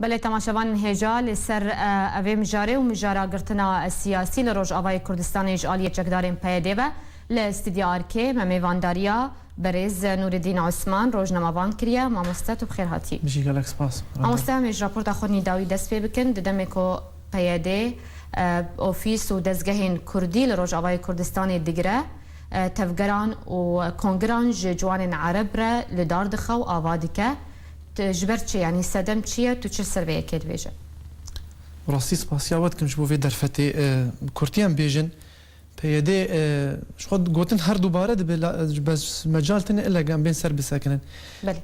بله تماشاوان هجا لسر اوی مجاره و مجاره گرتنا سیاسی لروج آوای کردستان اجعالی چکدارین پیده و لاستدیو آرکه ممیوانداریا برز نوردین عثمان روزنامه‌وان کریه ماموسته بخیر هاتی بشی گلک سپاس ماموسته همیش راپورت خودنی داوی دست پی بکن ددمکو پیده اوفیس و دزگهین کردی لروج آوای کردستان دیگره تفگران و کنگران جوان عرب را لدار دخو آوادکه جبرت چی یعنی صدم چیه تو چه سرویه کد بیجه راستی سپاس یاد کم شبوه درفته کردیم بیجن پیاده شخود گوتن هر دوباره بس مجال تنه الا جنب بين سر بساكنن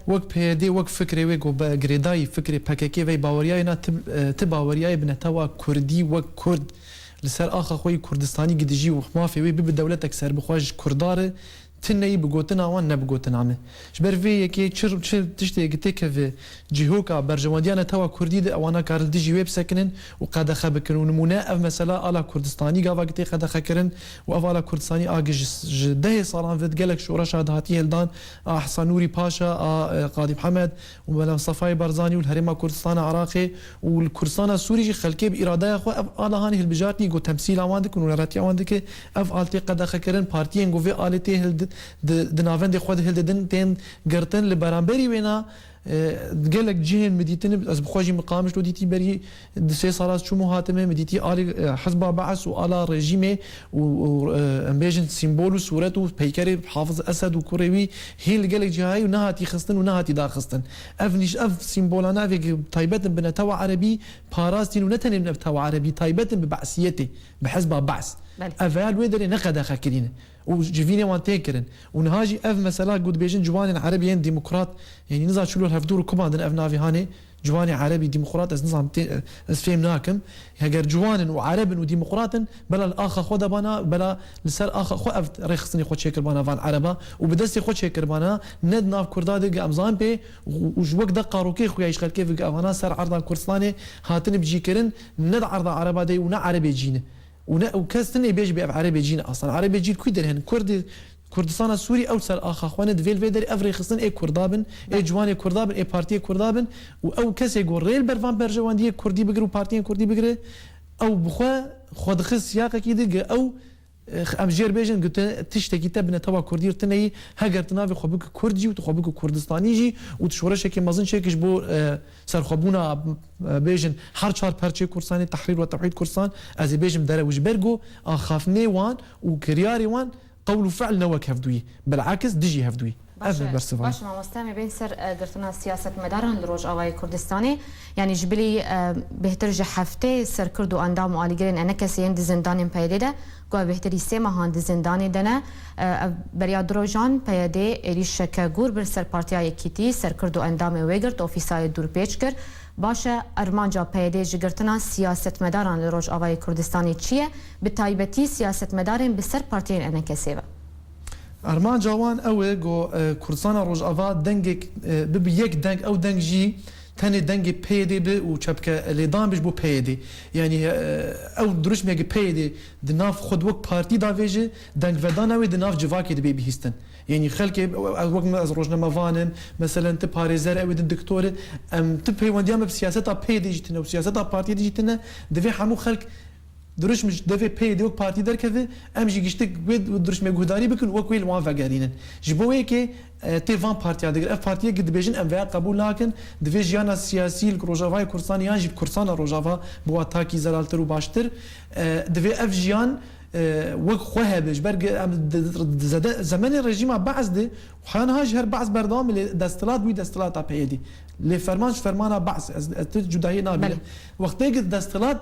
وقت پیاده وقت فکری و گو گریدای فکری پککی و باوریای نه تباوریای بنتوا کردی و کرد لسر آخر خوی کردستانی گدیجی و مافی و بب دولتك سر بخواج کرداره تنهي بقوتنا وان نبقوتنا عمه شبر في يكي چر تشتي قتك في جهوكا برجماديانا توا كردي وانا كارل ديجي ويب ساكنن وقاد خبكن ونمونا اف مساله على كردستاني قاوا قتي قاد خكرن وافالا كردستاني اجي جده صالان فد قالك شورا شاد هاتي هلدان احسن نوري باشا قاضي محمد وملا صفاي برزاني والهرم كردستان عراقي والكردستان السوري خلكي باراده اخو انا هاني البجاتني قو تمثيل عندك ونراتي عندك اف التي قاد خكرن بارتيين قو في التي دنافند خود هلدن تين قرتن لبرامبري وينا قالك جهن مديتن از بخواجي مقامش لو ديتي بري سي صارات شو مهاتمه مديتي آل حزب بعث وآل رجيمه وامبيجن سيمبول صورته بيكري حافظ اسد وكوريوي هي اللي قالك جهاي ونهاتي خستن ونهاتي دا خستن افنيش اف سيمبولانا في تايبت بنتوا عربي باراستين ونتن بنتوا عربي تايبت ببعثيته بحزب بعث افعال ويدري نقد خاكرين وجيفيني وان تيكرن ونهاجي اف مثلا قد بيجن جوان عربيين ديمقراط يعني نزار شلو الهفدور كوماندن اف نافي هاني جواني عربي ديمقراط از نظام از فهمناكم هاجر جوان وعرب وديمقراط بلا الاخ خود بانا بلا لسر اخ خو اف رخصني خو شكر بانا فان عربا وبدستي خو شكر بانا ند ناف كرداد امزان بي وجوك دقه روكي خويا يشغل كيف افانا سر عرض كردستاني هاتن بجي كرن ند عرض عربا دي ونا عربي جينه وكاستني بيج بي عربي جينا اصلا عربي جيل كوي درهن كردستان السوري او سر اخا اخوان دفيل فيدر افري خصن اي كردابن اي جواني كردابن اي بارتي كردابن او كسي غوريل برفان برجوان دي كردي بقرو بارتي كردي بقري او بخوا خود خص سياقه كيدق او ام جير بيجن قلت تشتكي تبنا توا كردي تني هاجرتنا في خبك كردي وتخبك كردستانيجي وتشورش كي مازن شيكش بو سر خبونا بيجن هر چهار پرچه كردستاني تحرير وتوحيد كردستان از بيجم دروج برجو اخافني وان وكرياري وان قول وفعل نوك هفدوي بالعكس ديجي هفدوي باش ما مستمع بين سر درتنا سياسة مدارن لروج آوای کردستانی يعني جبلي بهتر هفته سر كردو اندام و آلیگرین انا کسی این زندان پیده ده گوه بهتری سه ماهان زندانی دنه بریا دروجان پیده ایریش که گور بر سر پارتیای کیتی سر کردو اندام ویگرت اوفیسای دور پیچ کر باشه ارمانجا پیده جگرتنا سیاست مدارن لروج آوای کردستانی چیه به تایبتی سیاست مدارن به سر پارتیای انا کسی و ارمان جوان او جو كردستان روج افا دنگك بب يك دنگ او دنگ جي تاني دنگ بيدي ب وشبكه اللي دام بيجبو بيدي يعني او دروش ميجي بيدي دناف خد وك بارتي دافيجي دنگ فدانا وي دناف جواكي دبي بيستن يعني خلكي وقت ما روجنا مفانن مثلا انت باريزر او الدكتور ام تبي ونديام بسياسه بيدي جتنا وسياسه بارتي جتنا دفي حمو خلك دروش مش دفي بيدي وك بارتي در كذا امجي جشتك دروش ميغوداري بكن وكويل موافقين جبوي كي تيفان بارتي دغ اف بارتي قد بيجن ام قبول لكن دفي جانا سياسي الروجافاي كردستان يجب كردستان روجافا بو تاكي زلالتر وباشتر دفي اف جيان وك خوهبش برق زمان الرجيم بعث وحان هاج هر بعث بردام دستلات بي دستلات بيدي لي فرمانش فرمانا بعث جداهي نابل وقت يجد دستلات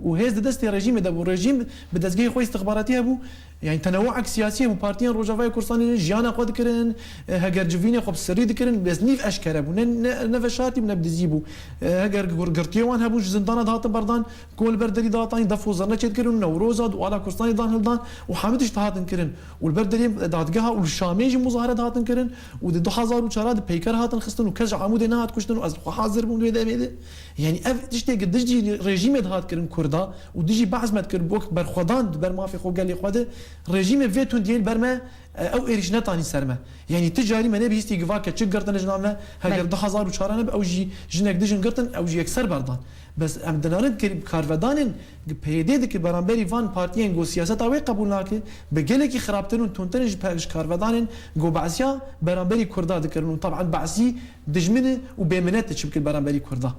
وهيز دستي رجيم ده والرجيم بدسجي خوي استخباراتي ابو يعني تنوعك سياسي وبارتيين روجافاي كردستاني جيانا قد كرن هاجر جفيني خب سري دكرن بس نيف اشكر ابو نفشاتي من بدزيبو هاجر قرتيوان هبو زندان دهات بردان كل بردري داتين دفو زرنا تشد كرن نوروزاد وعلى كردستاني دان هلدان وحامدش دهاتن كرن والبردري دادجها والشاميج مظاهره دهاتن كرن ود 2004 بيكر هاتن خستن وكج عمود نهات كشتن واز حاضر بون ويدا يعني اف تشتي قدش دي ريجيم دهات كرن كردا وديجي بعض ما تكر بوك برخدان بر ما في خو قال لي خده رژیم ویتون دیل برما او ایریش نتانی سرما یعنی تجاری منه بیستی گواکه چه گردن جنامه هگر 2004 به او جی جنک دژن گردن او جی اکثر بردان بس ام دنارن که کارودانن پیدا که برانبری وان پارتیان گو سیاست اوی قبول ناکه به گله کی خرابتن و تونتنج پاش کارودانن گو بعثیا برانبری کردا دکرن طبعا بعثی دجمنه و بمنت تشبك برانبری کردا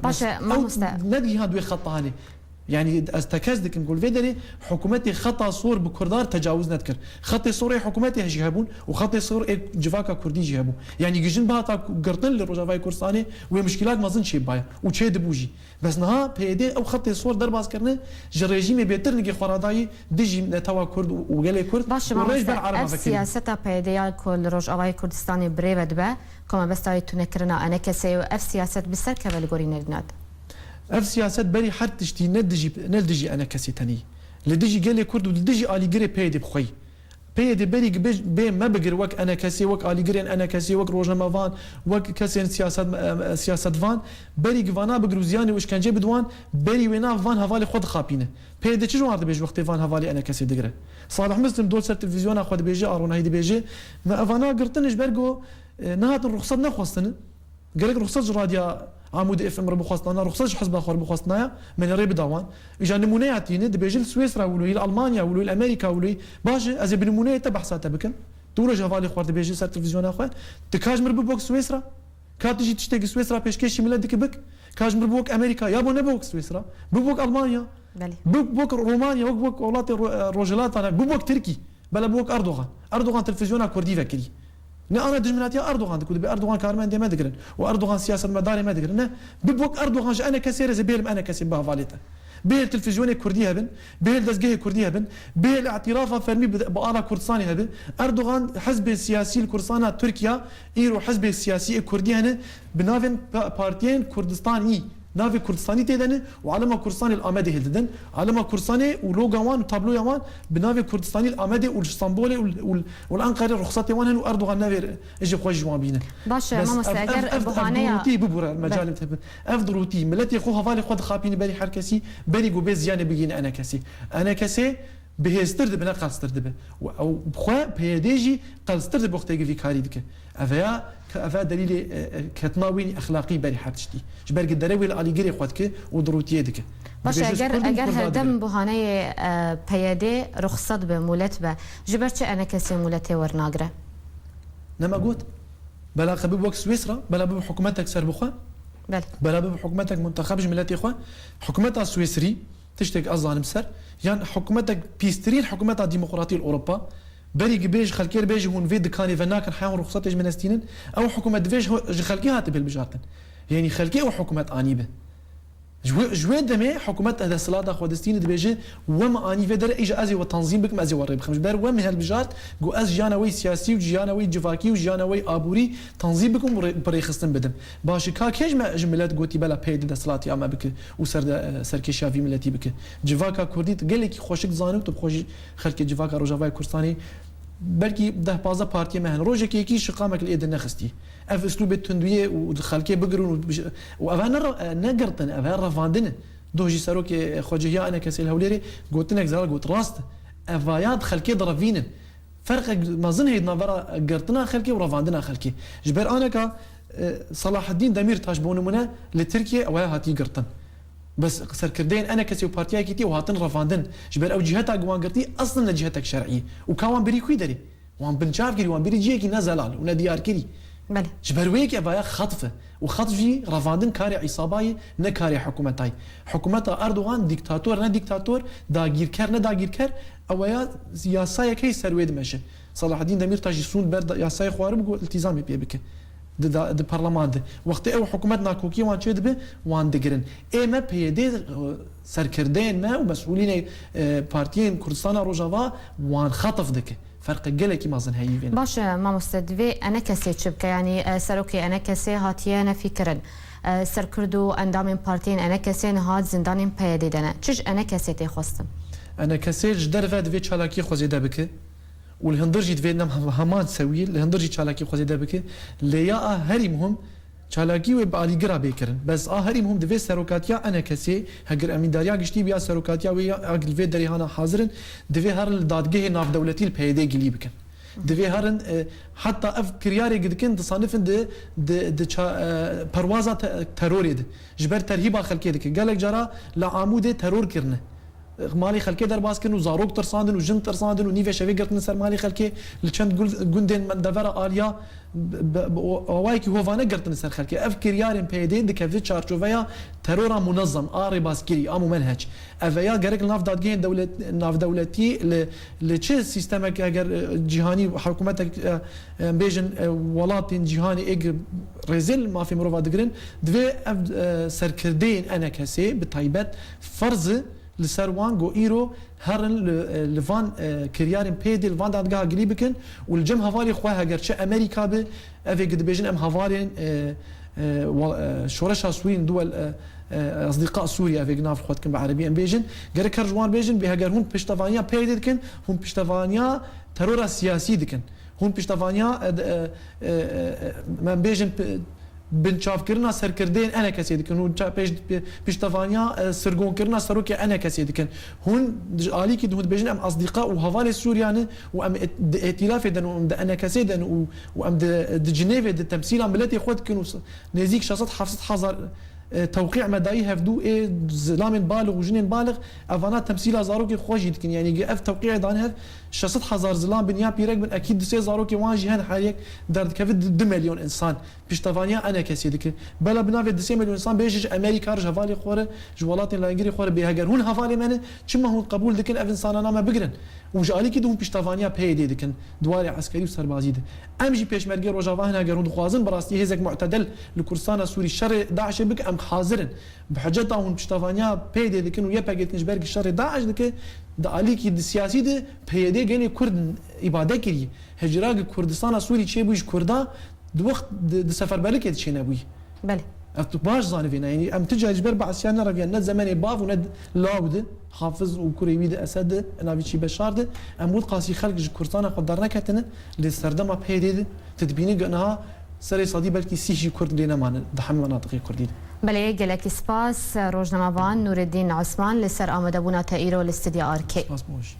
باشه ما مست ندي هادوي خطاني يعني استكاز نقول فيدري حكومتي خطا صور بكردار تجاوز نذكر خطي صوري حكومتي هجيبون وخطي صور جفاكا كردي جيبون يعني جيجن بهاتا قرطن للرجافاي كردستاني ومشكلات ما زين شي بايا وشي دبوجي بس نها بيدي او خطي صور درباس كرنا جريجيمي بيتر نجي خراداي ديجي نتوا كرد وقالي كرد وريج بالعرب سياستا بيدي كل رجافاي كردستاني بريفد با كما بس تاي تنكرنا انا كسي اف سياسه بسر كبل غوري ند اف سياسات بري حد تشتي ندجي انا كسي تاني لدجي قال لي كرد ولدجي الي جري بيدي بخوي بيدي بري بي ما بقر وك انا كسي وك الي جري انا كسي وك روجنا فان وك كسي سياسات فان بري فانا بقروزياني واش كان جيب دوان بري وينا فان هفالي خود خابينه بيدي تشجو عرض بيج وقت فان هفالي انا كسي دغره صالح مسلم دول سر تلفزيون اخذ بيجي ارون هيدي بيجي ما فانا قرتنش برجو نهات الرخصه نخوستن قال لك رخصه راديا عمود اف ام ربو خواستنا رخصه حزب اخر بو خواستنا من ريب داوان اجا نمونياتين دبيجل سويسرا ولو المانيا ولو امريكا ولو باش از بنمونيه تبع حسابها بكم تورا جافالي خورد بيجي سر تلفزيون اخر تكاج مربو بوك سويسرا كاتجي تشتكي سويسرا بيشكيش ميلادك بك كاج مربوك امريكا يا بو نبوك سويسرا بوك المانيا بوك رومانيا بوك ولات روجلات بوك تركي بلا بوك اردوغان تلفزيون كردي فكري نه انا دجمناتي اردوغان دكود باردوغان كارمان دي ما دقرن واردوغان سياسه مداري ما دقرن نه ببوك اردوغان انا كثير زبير انا كسب بافاليتا بيه التلفزيون كردي هبن بيه الدزقه كردي هبن بيه الاعتراف فرمي بآلا كردستاني هبن اردوغان حزب السياسي الكردستان تركيا ايرو حزب السياسي كردي هن بنافن بارتيين كردستاني نافي كردستاني تيدن وعلما كردستاني الامادي هلدن علما كردستاني ولوغوان وطابلو يوان بنافي كردستاني الامادي والاسطنبولي والانقره رخصتي وان واردوغان نافي اجي خوش جوان بينا باش ما مستاجر بوهانيا ببور المجال تهب افضلوتي ملتي خو هفالي خد خابيني بري حركسي بري جو بزيانه بيجين انا كسي بهسترد بنا قاسترد او بخوا بيديجي قاسترد بوقتي في كاريدك افا دليل كتناوين اخلاقي بري حرتشتي جبر قدروي الاليغري خوتك ودروتيدك باش اگر هدم بهانه بيدي رخصت بمولت به جبرت انا كسي مولتي ورناغره نما قلت بلا قبل وقت سويسرا بلا بحكومتك سر بخوا بلا بحكومتك منتخب ملتي اخوان حكومتها السويسري تشتك اظن مسر يعني حكومتك بيسترين حكومتها الديمقراطيه الاوروبا بري بيج خلكير بيج هون فيد كاني فناك حيوان رخصتي منستين او حكومه فيج خلكي هات بالبجارتن يعني خلكي او حكومه انيبه جوي دمي حكومه هذا الصلاه خودستين دبيجي وما اني فدر اجى ازي وتنظيم بك مازي وري بخمس بار وما هالبجارت جو از جانوي سياسي وجانوي جفاكي وجانوي ابوري تنظيم بكم بري خصن بدم باش كاكيج ما جملات قوتي بلا بيد الصلاه يا ما بك وسر سركي شافي ملتي بك جفاكا كرديت قال لك خوشك زانو تو خوش خلك جفاكا روجافاي كردستاني بلكي ده بازا بارتي مهن روجك يكي شقامك الايد نخستي اف اسلوب التندويه والخلكيه بقرون وافانا نقرتن افا رفاندن دوجي ساروك خوجيا انا كسيل هوليري قلت لك زال قلت راست افايات خلكيه ضرفين فرق ما ظن هي نافرا قرتنا خلكيه ورفاندنا خلكيه جبر انا ك صلاح الدين دمير تاج بونمنا لتركيا او هاتي قرتن بس سركردين انا كسي بارتيا كيتي وهاتن رفاندن جبر او جهتها قوان قرتي اصلا جهتك شرعيه وكوان بري كويدري وان بنشاف كري وان بري جيكي نزلال ونديار كري بله جبر ويك ابايا خطفه وخطفي رفاندن كاري عصاباي نكاري حكومتاي حكومتا اردوغان ديكتاتور نا ديكتاتور داغير كر نا داغير كر اويا سياسه كي سرويد ماشي صلاح الدين دمير تاجي سون برد ياساي خوارب التزامي بيبك د برلمان ده وقت او حكومتنا كوكي وان چه دبه وان دگرن اما بيدي سركردين ما ومسؤولين بارتيين كردستان روجافا وان خطف دك فرق قلكي ما زن هي بين باش ما مستدفي انا كسي تشبك يعني سروكي انا كسي هاتيانا فكرن سركردو اندام بارتيين انا كسي هات زندان بيدي دنا تش انا كسي تخصم انا كسي جدرفت في چالاكي خوزيده بك والهندرجي فيتنام همان سوي الهندرجي چالاكي خوزيده بك ليا هري مهم چالاکی و بالیگرا بیکرن بس آخریم هم دوی سروکاتیا انا کسی هگر امین داریا گشتی بیا سروکاتیا و اگل وی دریهانا حاضرن دوی هر دادگاه ناف دولتی الپیده گلی بکن دوی هرن حتی اف کریاری گدکن تصانفن د پروازا تروری ده جبر ترهیبا خلکی دکه گلک جرا لعامود ترور کرنه مالی خلکی در باز کردن و زاروک ترساندن و جن ترساندن و نیو شوی گرتن سر مالی خلکی لچند گندن من دفر آلیا اوای کی هوانه گرتن سر خلکی اف کریارن پیدین دکه چارچوبیا ترورا منظم آری باسکری آمو منهج اویا گرک ناف دولتی لچه سیستم اگر جهانی حکومت بیجن ولات جهانی اگ رزل ما في مروفا دگرن دوی سرکردین انا کسی بتایبت فرض لسروان جو ايرو هرن لفان كريارن بيدي لفان دادگاه گلی بکن والجم هوالي خواه گرچه امريكا به افي قد بيجن ام هوالين شورشها سوريين دول اصدقاء سوريا افي ناف خوتكم بعربي ام بيجن گرك كرجوان بيجن بها هون پشتوانيا بيدي دكن هون پشتوانيا ترور سياسي دكن هون پشتوانيا من بيجن بنشاف كرنا سركردين انا كسي دكن هون بيشتفانيا سرقون كرنا سروكي انا كسي دكن هون آلي كي دهود بيجن ام اصدقاء وهوالي سوريان وام ائتلاف دن وام انا كسي دن وام جنيف التمثيل عملتي خود كانوا نزيك شخصات حفظت حذر توقيع مداي هفدو ايه زلام بالغ وجنين بالغ افانا تمثيل زاروكي خوجي دكن يعني اف توقيع دان هف شخصت حذر زلام بنيا بيرك من اكيد سي زاروكي واجي هن حاليك درد كيف 2 مليون انسان بيشتفانيا انا كسي دكن بلا بنافي 2 مليون انسان بيجي امريكا رج هفالي خوره جوالات لانجري خوره بهاجر هون هفالي من كما هو قبول دكن اف انسان ما بقرن وجالي كي دون بيشتفانيا بيدي دكن دواري عسكري وسربازي ده امجي بيشمرجي روجافا هنا جرون خوازن براستي هزك معتدل لكردستان سوري شر داعش بك ام حاضرن بحجتها هون بيشتفانيا بيدي دكن ويا باجت نجبرك شر داعش دكن دا عليكي السياسي ده بيدي جاني كرد إبادة كري هجراء كردستان سوري شيء بيج كردا دوقت سفربري كده شيء نبوي بله باش ظانفينا يعني ام تجي جبر بعسيانا رفيان ند زمان باف وند لاود حافظ وكوريوي ده اسد انا شي بشار ده امود قاسي خلق كردستان قدرنا كتن لسردما بيدي تدبيني قناها سري صدي بلكي سيجي كرد لنا معنا دحم مناطق كرديه بله گلک سپاس روزنامه‌وان نور الدین عثمان لسر آمده بونا تا ایرو الاستدیو آرکی سپاس باش